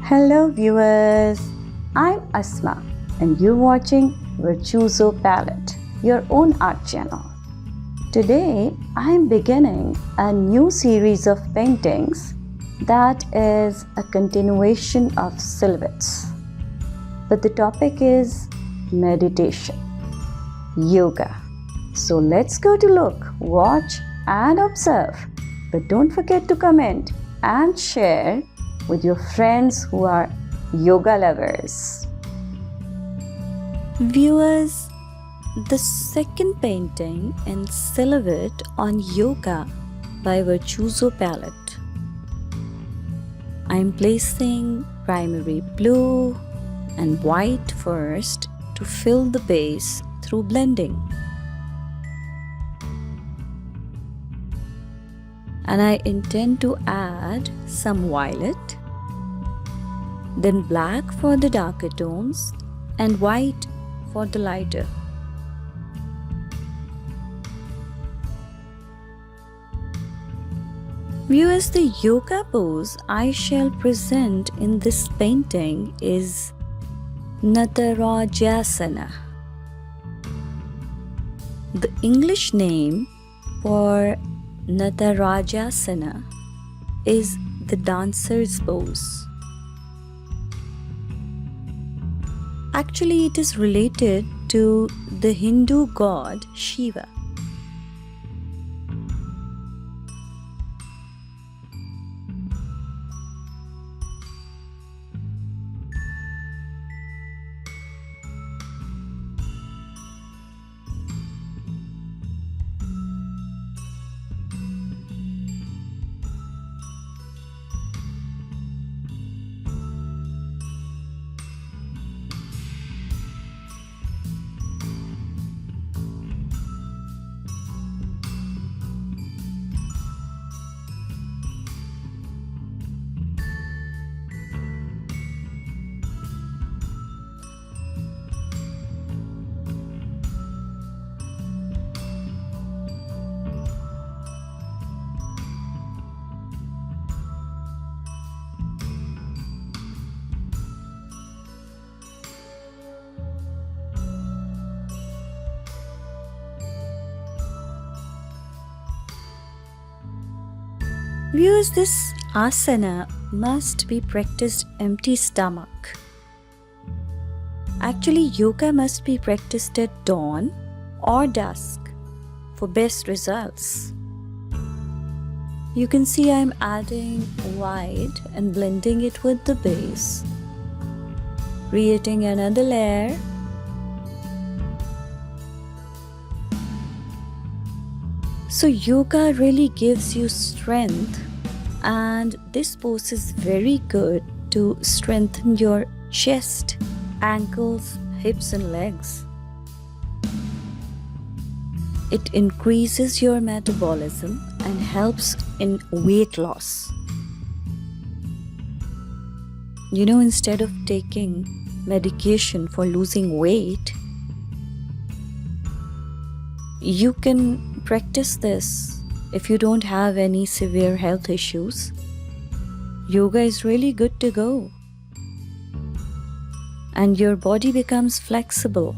Hello viewers, I'm Asma and you're watching Virtuoso Palette, your own art channel. Today I'm beginning a new series of paintings that is a continuation of silhouettes. But the topic is meditation, yoga. So let's go to look, watch and observe. But don't forget to comment and share with your friends who are yoga lovers. Viewers, the second painting in silhouette on yoga by Virtuoso Palette. I am placing primary blue and white first to fill the base through blending. And I intend to add some violet, then black for the darker tones and white for the lighter. Viewers, the yoga pose I shall present in this painting is Natarajasana. The English name for Natarajasana is the dancer's pose. Actually, it is related to the Hindu god Shiva. Viewers, this asana must be practiced empty stomach. Actually, yoga must be practiced at dawn or dusk for best results. You can see I'm adding white and blending it with the base, creating another layer. So yoga really gives you strength, and this pose is very good to strengthen your chest, ankles, hips and legs. It increases your metabolism and helps in weight loss. You know, instead of taking medication for losing weight, you can practice this if you don't have any severe health issues. Yoga is really good to go, and your body becomes flexible.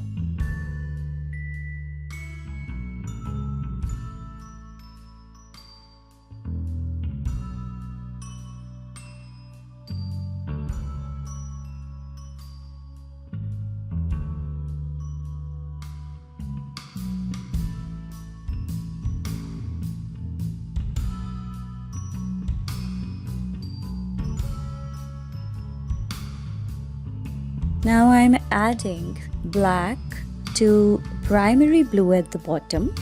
Now I'm adding black to primary blue at the bottom.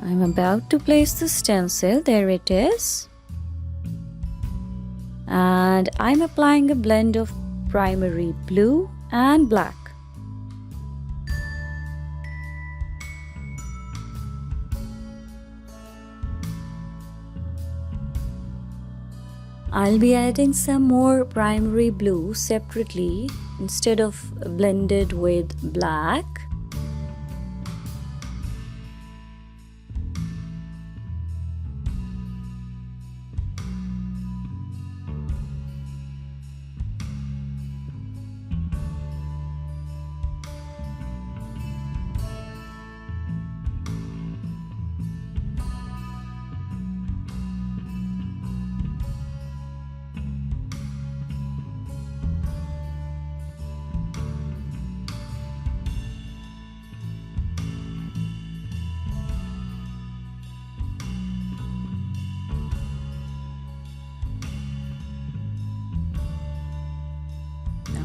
I'm about to place the stencil. There it is. And I'm applying a blend of primary blue and black. I'll be adding some more primary blue separately instead of blended with black.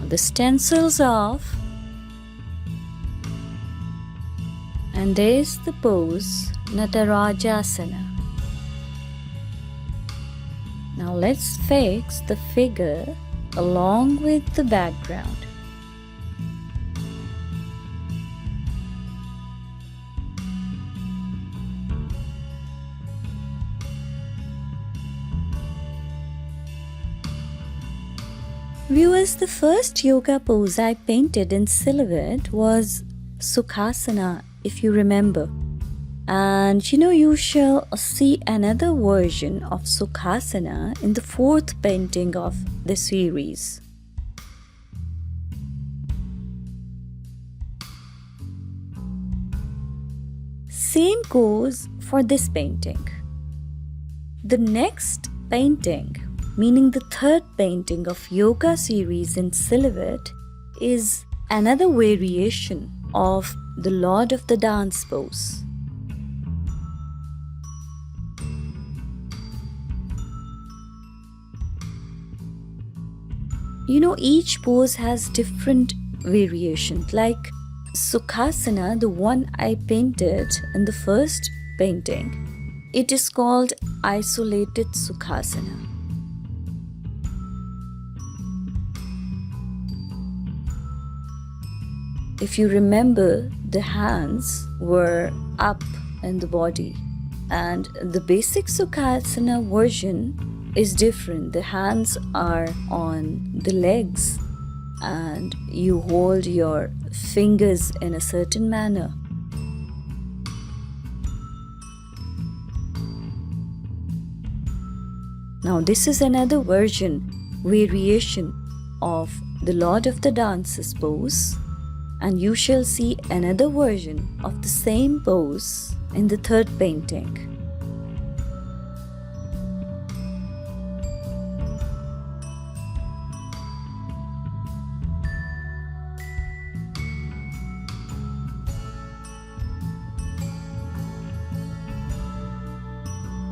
The stencil's off, and there's the pose Natarajasana. Now let's fix the figure along with the background. Viewers, the first yoga pose I painted in silhouette was Sukhasana, if you remember. And you shall see another version of Sukhasana in the fourth painting of the series. Same goes for this painting. The next painting, meaning the third painting of yoga series in silhouette, is another variation of the Lord of the Dance pose. Each pose has different variations. Like Sukhasana, the one I painted in the first painting, it is called Isolated Sukhasana. If you remember, the hands were up in the body, and the basic Sukhasana version is different. The hands are on the legs and you hold your fingers in a certain manner. Now this is another variation of the Lord of the Dances pose, and you shall see another version of the same pose in the third painting.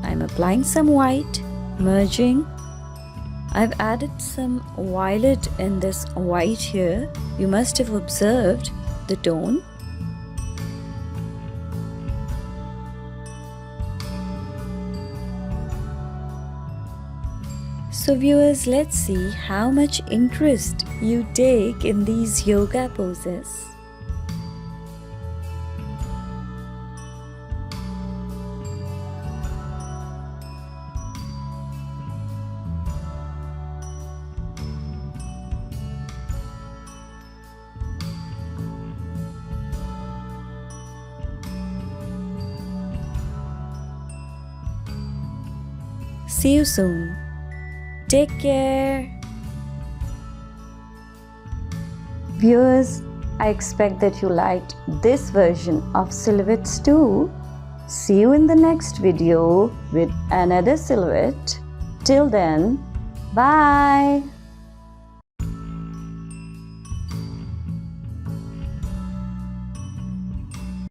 I'm applying some white, merging. I've added some violet in this white here. You must have observed the tone. So viewers, let's see how much interest you take in these yoga poses. See you soon. Take care. Viewers, I expect that you liked this version of silhouettes too. See you in the next video with another silhouette. Till then, bye.